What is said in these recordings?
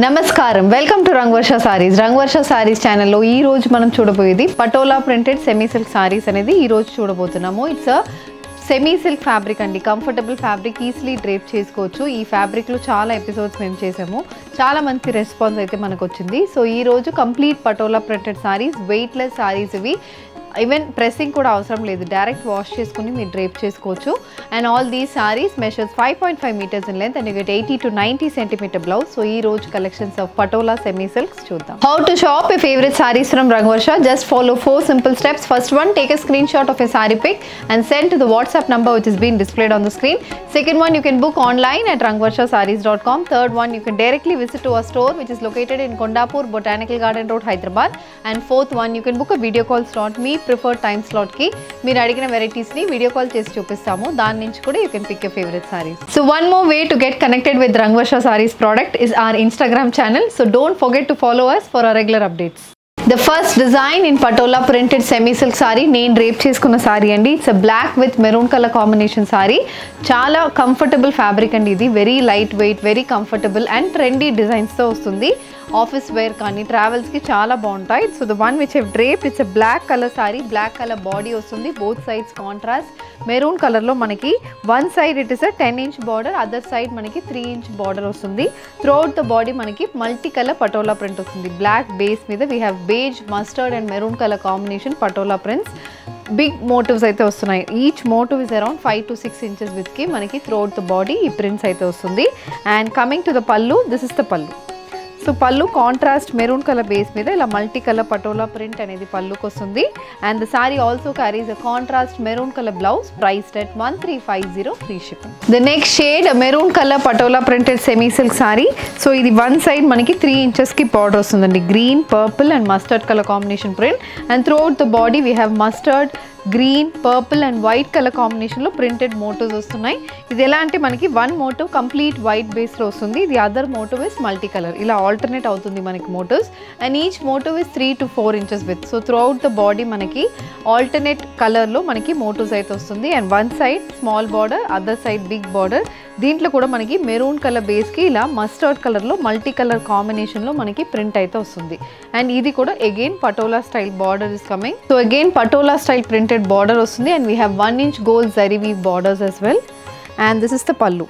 నమస్కారం welcome to Rangavarsha saris Rangavarsha saris ఛానల్లో ఈ రోజు మనం చూడబోయేది patola printed semi silk saris అనేది ఈ రోజు చూడబోతున్నాము. It's a semi silk fabric అండి, కంఫర్టబుల్ ఫ్యాబ్రిక్, ఈజీలీ డ్రేప్ చేసుకోవచ్చు. ఈ ఫ్యాబ్రిక్లో చాలా ఎపిసోడ్స్ మేము చేసాము, చాలా మంచి రెస్పాన్స్ అయితే మనకు వచ్చింది. సో ఈ రోజు complete Patola printed saris, weightless saris ఇవి, ఈవెన్ ప్రెస్సింగ్ కూడా అవసరం లేదు, డైరెక్ట్ వాష్ చేసుకుని మీరు డ్రేప్ చేసుకోవచ్చు. And all these saris measures 5.5 meters in length and you get 80 to 90 centimeter blouse. So ee roju collections of patola semi silks chuddam. How to shop your favorite sarees from Rangvarsha? Just follow 4 simple steps. First one, take a screenshot of a saree pic and send to the WhatsApp number which is being displayed on the screen. Second one, you can book online at rangvarshasarees.com. Third one, you can directly visit to our store which is located in Kondapur Botanical Garden Road, Hyderabad. And fourth one, you can book a video call slot. Me preferred time slot ki meer adigina varieties ni video call chesi chupistamu, dan nunchi kuda you can pick your favorite sarees. So one more way to get connected with Rangvarsha Sarees product is our Instagram channel, so don't forget to follow us for our regular updates. The first design in patola printed semi silk saree నేను drape చేసుకున్న సారీ అండి. It's a black with maroon colour combination sari. చాలా comfortable fabric అండి ఇది, very light weight, very comfortable and trendy డిజైన్స్తో వస్తుంది. Office wear కానీ ట్రావెల్స్కి చాలా బాగుంటాయి. So the one which have drape, it's a black colour sari, black colour body వస్తుంది, బోత్ సైడ్స్ కాంట్రాస్ట్. మెరూన్ కలర్లో మనకి one side it is a 10-inch border, other side మనకి 3-inch బార్డర్ వస్తుంది. త్రూఅవుట్ ద బాడీ మనకి multi colour patola print వస్తుంది. Black base మీద we have beige, mustard and maroon colour combination patola prints. Big motifs అయితే వస్తున్నాయి. Each motif is around 5 to 6 inches విత్కి మనకి throughout the body ఈ ప్రింట్స్ అయితే వస్తుంది. And coming to the pallu, this is the pallu. So pallu contrast maroon colour base మీద ఇలా multi colour patola print అనేది పల్లుకి వస్తుంది. And the sorry also carries a contrast maroon colour blouse, priced at 1350 free shipping. The next shade maroon colour patola printed semi silk sorry. So ఇది one side మనకి 3 inchesకి border వస్తుందండి. Green, purple and mustard colour combination print. And throughout the body we have mustard, green, purple and white colour కాంబినేషన్లో printed motifs వస్తున్నాయి. ఇది ఎలా అంటే మనకి one motive complete white బేస్లో వస్తుంది, the other motif is multi colour, ఇలా alternate అవుతుంది మనకి motifs. And each motif is 3 to 4 inches width. So throughout the body మనకి ఆల్టర్నేట్ కలర్లో మనకి మోటివ్స్ అయితే వస్తుంది. And one side small border, other side big border. దీంట్లో కూడా మనకి మెరూన్ కలర్ బేస్కి ఇలా మస్టర్డ్ కలర్లో మల్టీ కలర్ కాంబినేషన్లో మనకి ప్రింట్ అయితే వస్తుంది. అండ్ ఇది కూడా again Patola style border is coming. So again Patola style printed border వస్తుంది. And we have 1-inch gold zari weave borders as well. And this is the pallu.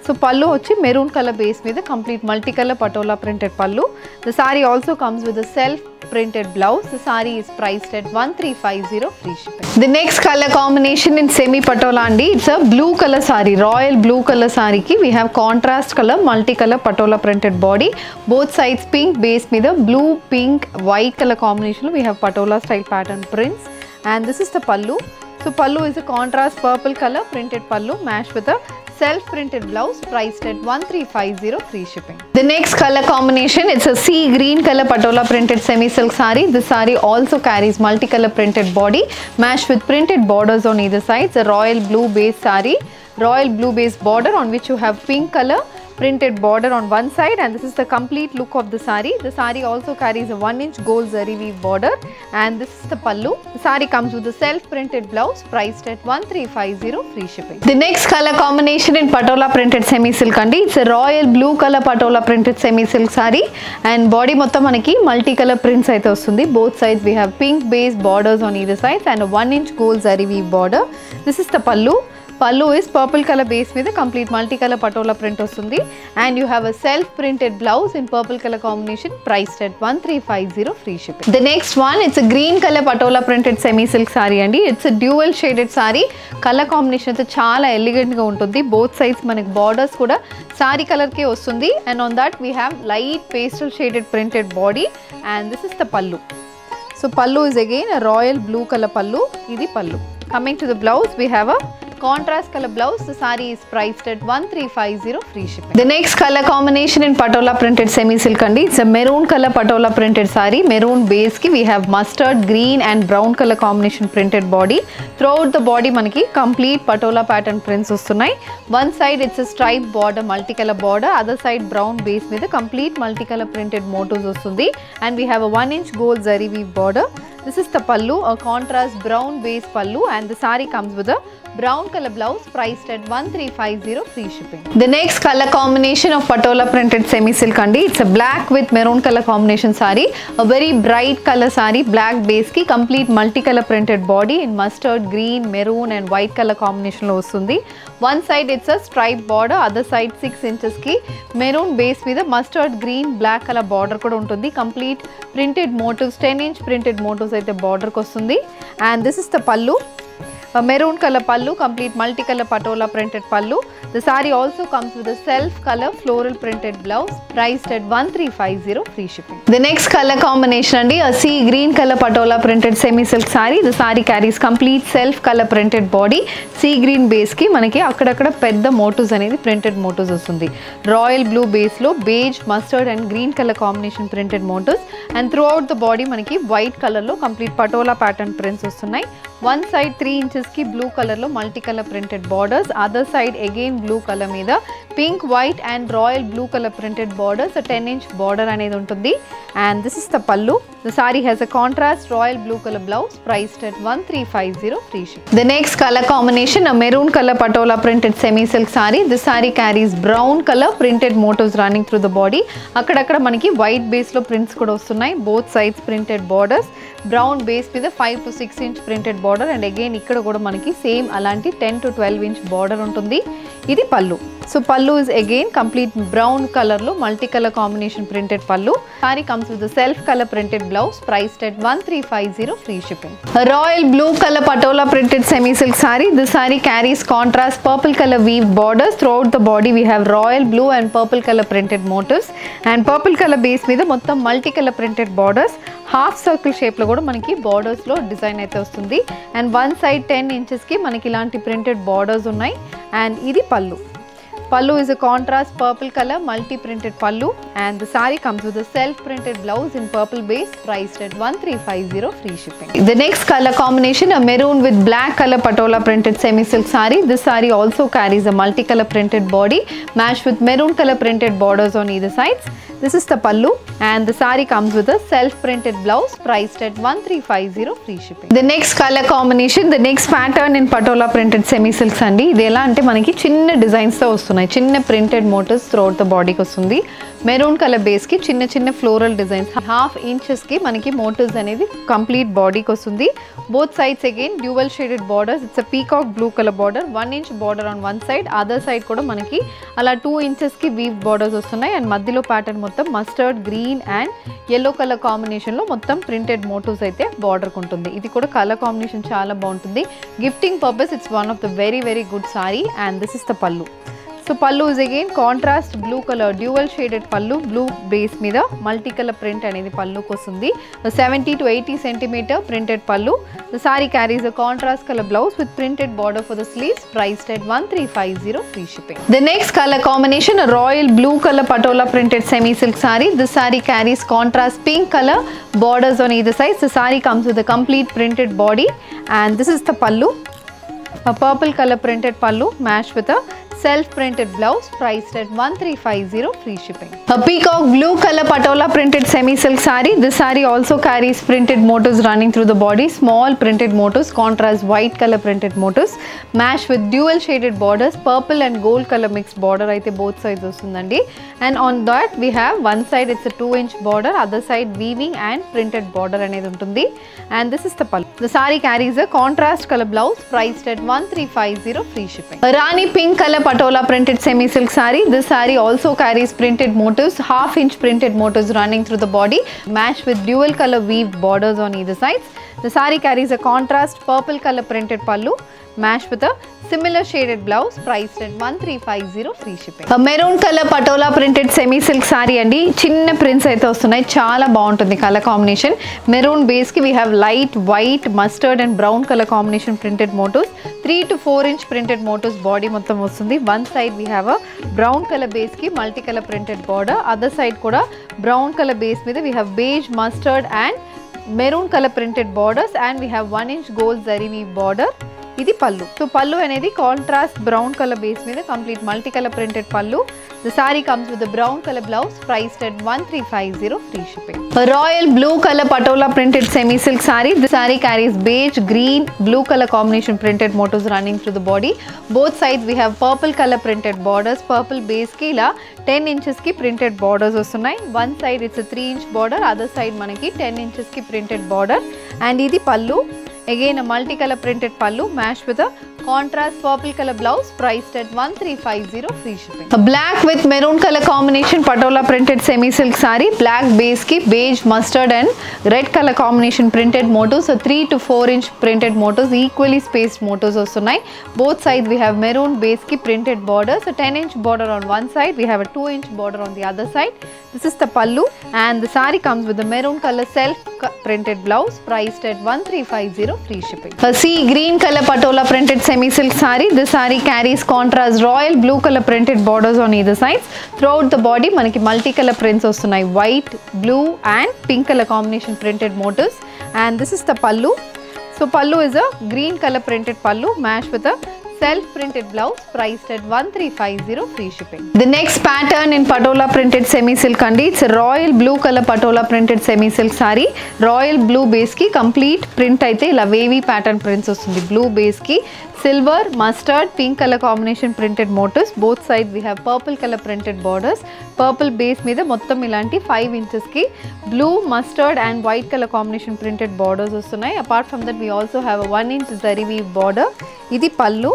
So pallu వచ్చి maroon colour base మీద complete multi colour patola printed పల్లు. The saree also comes with a self printed blouse. The saree is priced at 1350 free shipping. The next color combination in semi patola andi, it's a blue color saree, royal blue color saree ki we have contrast color multi color patola printed body, both sides pink base mida blue, pink, white color combination lo we have patola style pattern prints. And this is the pallu. So pallu is a contrast purple color printed pallu matched with a self printed blouse, priced at 1350 free shipping. The next color combination, it's a sea green color patola printed semi silk saree. This saree also carries multicolor printed body matched with printed borders on either side. It's a royal blue base saree, royal blue base border on which you have pink color printed border on one side, and this is the complete look of the saree. The saree also carries a 1-inch gold zari weave border, and this is the pallu. The saree comes with a self printed blouse, priced at 1350 free shipping. The next color combination in patola printed semi silk andi, it's a royal blue color patola printed semi silk saree, and body mottam manaki multi color prints aithe vastundi. Both sides we have pink base borders on either sides and a 1-inch gold zari weave border. This is the pallu. Pallu is purple color base with a complete multicolor patola print వస్తుంది. And you have a self printed blouse in purple color combination, priced at 1350 free shipping. The next one, it's a green color patola printed semi silk saree andi. It's a dual shaded saree. Color combination అయితే చాలా elegant గా ఉంటుంది. Both sides మనకి borders కూడా saree color కే వస్తుంది. And on that we have light pastel shaded printed body, and this is the pallu. So pallu is again a royal blue color pallu. Idi pallu. Coming to the blouse, we have a contrast color blouse. The saree is priced at 1350 free shipping. The next color combination in patola printed semi silk andi, it's a maroon color patola printed saree. Maroon base ki we have mustard, green and brown color combination printed body. Throughout the body manaki complete patola pattern prints vastunnai. One side it's a striped border, multicolor border, other side brown base మీద complete multicolor printed motifs vastundi. And we have a 1-inch gold zari weave border. This is the pallu, a contrast brown base pallu, and the saree comes with a brown color blouse priced at 1350 free shipping. The next color combination of patola printed semi silk andi, it's a black with maroon color combination saree, a very bright color saree, black base ki complete multicolor printed body in mustard green, maroon and white color combination lo vastundi. One side it's a striped border, other side 6 inches ki maroon base మీద mustard green black color border కూడా ఉంటుంది. Complete printed motifs, 10-inch printed motifs అయితే border కి వస్తుంది. And this is the pallu. A maroon color pallu, complete multicolor patola printed pallu. The saree also comes with a self color floral printed blouse priced at 1350 free shipping. The next color combination andi, a sea green color patola printed semi silk saree. The saree carries complete self color printed body, sea green base ki manaki akkadakada pedda motifs anedi printed motifs vastundi. Royal blue base lo beige, mustard and green color combination printed motifs, and throughout the body manaki white color lo complete patola pattern prints vastunnai. One side 3 inches ki blue color lo multicolor printed borders, other side again blue color మీద pink, white and royal blue color printed borders, a 10-inch border అనేది ఉంటుంది. And this is the pallu. The saree has a contrast royal blue color blouse priced at 1350 free shipping. The next color combination, a maroon color patola printed semi silk saree. This saree carries brown color printed motifs running through the body. అక్కడక్కడ మనకి white base లో prints కూడా వస్తున్నాయి. Both sides printed borders, brown base మీద 5 to 6 inch printed border, and again ఇక్కడ కూడా మనకి same అలాంటి 10 to 12 inch border ఉంటుంది. ఇది పల్లు. So pallu is again complete brown color lo multicolor combination printed pallu. Saree comes with a self color printed blouse priced at 1350 free shipping. A royal blue color patola printed semi silk saree. This saree carries contrast purple color weave borders. Throughout the body we have royal blue and purple color printed motifs, and purple color base మీద మొత్తం multicolor printed borders. Half circle shape లో కూడా మనకి borders లో design అయితే వస్తుంది. And one side 10 inches కి మనకి ఇలాంటి ప్రింటెడ్ బార్డర్స్ ఉన్నాయి. అండ్ ఇది పల్లు. Pallu is a contrast purple color multi printed pallu, and the saree comes with a self printed blouse in purple base priced at 1350 free shipping. The next color combination, a maroon with black color patola printed semi silk saree. This saree also carries a multicolor printed body matched with maroon color printed borders on either sides. This is the pallu, and the saree comes with a self printed blouse priced at 1350 free shipping. The next color combination, the next pattern in patola printed semi silks andi. ఇది ఎలా అంటే మనకి చిన్న designs తో వస్తున్నాయి, చిన్న printed motifs throughout the బాడీకి వస్తుంది. మెరూన్ కలర్ బేస్ కి చిన్న చిన్న ఫ్లోరల్ డిజైన్స్, హాఫ్ ఇంచెస్ కి మనకి మోటివ్స్ అనేది కంప్లీట్ బాడీకి వస్తుంది. Both sides again dual shaded borders. It's a peacock blue colour border, 1 inch border on one side, other side కూడా మనకి అలా 2 inches కి వీవ్ బార్డర్స్ వస్తున్నాయి. అండ్ మధ్యలో ప్యాటర్న్ మొత్తం mustard green and yellow colour combination లో మొత్తం ప్రింటెడ్ మోటివ్స్ అయితే బార్డర్ ఉంటుంది. ఇది కూడా కలర్ కాంబినేషన్ చాలా బాగుంటుంది. Gifting purpose it's one of the very very good sorry. And this is the పల్లు. So pallu is again contrast blue color dual shaded pallu, blue base మీద multicolor print అనేది పల్లుకి వస్తుంది. 70 to 80 centimeter printed pallu. The saree carries a contrast color blouse with printed border for the sleeves priced at 1350 free shipping. The next color combination, a royal blue color patola printed semi silk saree. This saree carries contrast pink color borders on either side. The saree comes with a complete printed body, and this is the pallu. A purple color printed pallu matched with a self printed blouse priced at 1350 free shipping. A peacock blue color patola printed semi silk saree. This saree also carries printed motifs running through the body, small printed motifs, contrast white color printed motifs matched with dual shaded borders, purple and gold color mixed border అయితే both sides వస్తుందండి. And on that we have one side it's a 2 inch border, other side weaving and printed border అనేది ఉంటుంది. And this is the pallu. The saree carries a contrast color blouse priced at 1350 free shipping. A Rani pink color patola printed semi silk saree. This saree also carries printed motifs, half inch printed motifs running through the body matched with dual color weaved borders on either sides. The saree carries a contrast purple color printed pallu matched with a similar shaded blouse priced at 1350 free shipping. A maroon color patola printed semi silk saree andi. Chinna prints aithe vastunnai, chaala baaguntundi color combination. Maroon base ki we have light white, mustard and brown color combination printed motifs. 3 to 4 inch printed motifs body mottham vastundi. One side we have a brown color base ki multicolor printed border, other side kuda brown color base meeda we have beige, mustard and maroon color printed borders, and we have 1 inch gold zari weave border. ఇది పల్లు. So పల్లు అనేది contrast brown colour base మీద complete multi colour printed పల్లు. The saree comes with a brown color blouse priced at 1350 free shipping. A royal blue color patola printed semi silk saree. The saree carries beige, green, blue color combination printed motifs running through the body. Both sides we have purple color printed borders. Purple base ki ila 10 inches ki printed borders vastunnai. One side it's a 3-inch border, other side manaki 10 inches ki printed border. And idi pallu. Again a multicolor printed pallu matched with a contrast purple color blouse priced at 1350 free shipping. A black with maroon color combination patola printed semi silk saree. Black base ki beige, mustard and red color combination printed motifs. So 3 to 4 inch printed motifs, equally spaced motifs vastunnai. Both sides we have maroon base ki printed border. So 10 inch border on one side, we have a 2 inch border on the other side. This is the pallu and the saree comes with a maroon color self printed blouse priced at 1350 free shipping. A sea green color patola printed semi silk saree. This saree carries contrast royal blue color printed borders on either sides. Throughout the body manaki multi color prints vastunnai, white, blue and pink color combination printed motifs. And this is the pallu. So pallu is a green color printed pallu matched with a self printed blouse priced at 1350 free shipping. The next pattern in patola printed semi silk andi. It's a royal blue color patola printed semi silk saree. Royal blue base ki complete print aithe ila wavy pattern prints vastundi. Blue base ki silver, mustard, pink color combination printed motifs. Both sides we have purple color printed borders. Purple base మీద మొత్తం ఇలాంటి 5 inches కి blue, mustard and white color combination printed borders వస్తున్నాయి. Apart from that we also have a 1 inch zari weave border. ఇది పల్లు.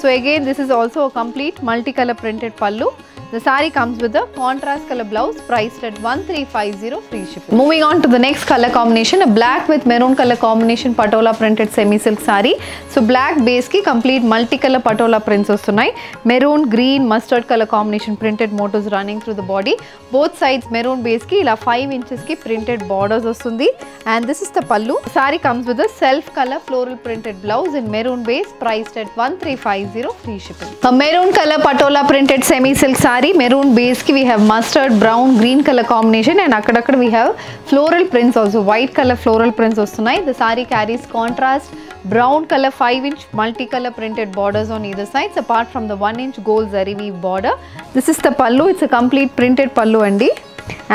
So again this is also a complete multicolor printed pallu. The saree comes with a contrast color blouse priced at 1350 free shipping. Moving on to the next color combination, a black with maroon color combination patola printed semi silk saree. So black base ki complete multicolor patola prints vastunnai. Maroon, green, mustard color combination printed motifs running through the body. Both sides maroon base ki ila 5 inches ki printed borders vastundi. And this is the pallu. The saree comes with a self color floral printed blouse in maroon base priced at 1350 free shipping. A maroon color patola printed semi silk saree. Maroon base ki we have mustard, brown, green color combination and akkadakada we have floral prints also, white color floral prints vastunnai. The saree carries contrast brown color 5 inch multicolor printed borders on either sides apart from the 1 inch gold zari weave border. This is the pallu. It's a complete printed pallu andi.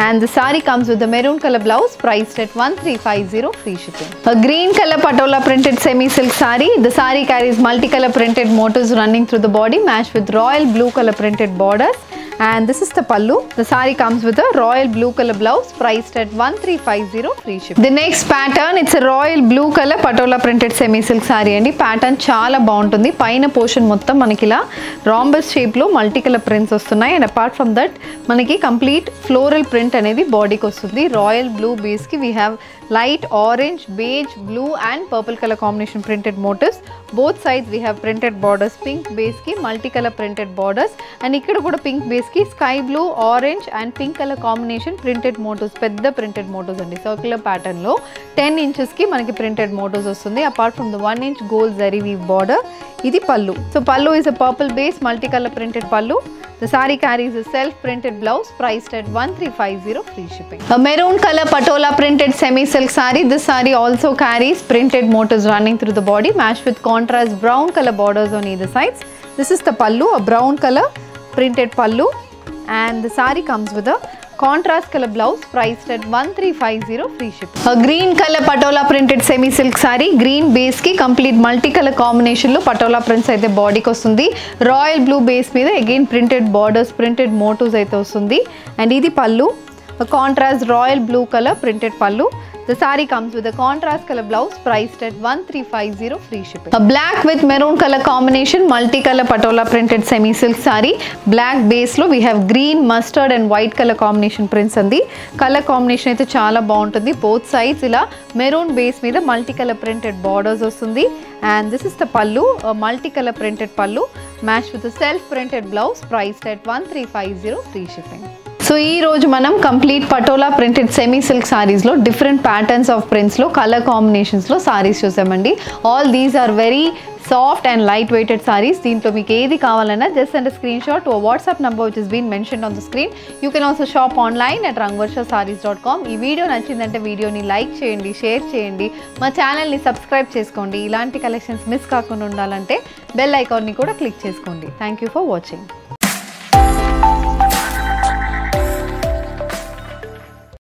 And the saree comes with the maroon color blouse priced at 1350 free shipping. A green color patola printed semi silk saree. The saree carries multicolor printed motifs running through the body matched with royal blue color printed borders. And this is the pallu. The saree comes with a royal blue color blouse priced at 1350 free shipping. The next pattern, it's a royal blue color patola printed semi silk saree andi. Pattern chaala బాగుంటుంది. పైన portion మొత్తం మనకి ఇలా rhombus shape లో multi colour prints వస్తున్నాయి. And apart from that మనకి complete floral print అనేది బాడీకి వస్తుంది. రాయల్ బ్లూ బేస్ కి we have light orange, beige, blue and purple color combination printed motifs. Both sides we have printed borders. Pink base ki multicolor printed borders and ikkada kuda pink base ki sky blue, orange and pink color combination printed motifs. Pedda printed motifs andi. Circular pattern lo 10 inches ki manaki printed motifs vastundi. Apart from the 1 inch gold zari weave border, idi pallu. So pallu is a purple base multicolor printed pallu. The saree carries a self printed blouse priced at 1350 free shipping. A maroon color patola printed semi silk saree. This saree also carries printed motifs running through the body matched with contrast brown color borders on either sides. This is the pallu, a brown color printed pallu and the saree comes with a contrast color blouse priced at 1350 free shipping. A green color patola printed semi silk saree. Green base ki complete multicolor combination lo patola prints aithe body ki vastundi. Royal blue base meeda again printed borders, printed motifs aithe vastundi and idi pallu, a contrast royal blue color printed pallu. The saree comes with a contrast color blouse priced at 1350 free shipping. A black with maroon color combination multicolor patola printed semi silk saree. Black base lo we have green, mustard and white color combination prints andi. Color combination aithe chaala baaguntundi. Both sides ila maroon base meeda multicolor printed borders vastundi and this is the pallu, a multicolor printed pallu matched with a self printed blouse priced at 1350 free shipping. So ఈ రోజు మనం complete Patola printed semi silk సారీస్లో different patterns of ప్రింట్స్లో colour కాంబినేషన్స్లో సారీస్ చూసామండి. All these are very soft and light weighted saris. దీంట్లో మీకు ఏది కావాలన్నా just send screenshot to WhatsApp number which is been mentioned on the screen. You can also shop online at rangvarshasarees.com. ఈ video నచ్చిందంటే వీడియోని like చేయండి, share చేయండి, మా ఛానల్ని సబ్స్క్రైబ్ చేసుకోండి. ఇలాంటి కలెక్షన్స్ మిస్ కాకుండా ఉండాలంటే బెల్ ఐకాన్ని కూడా క్లిక్ చేసుకోండి. Thank you for watching.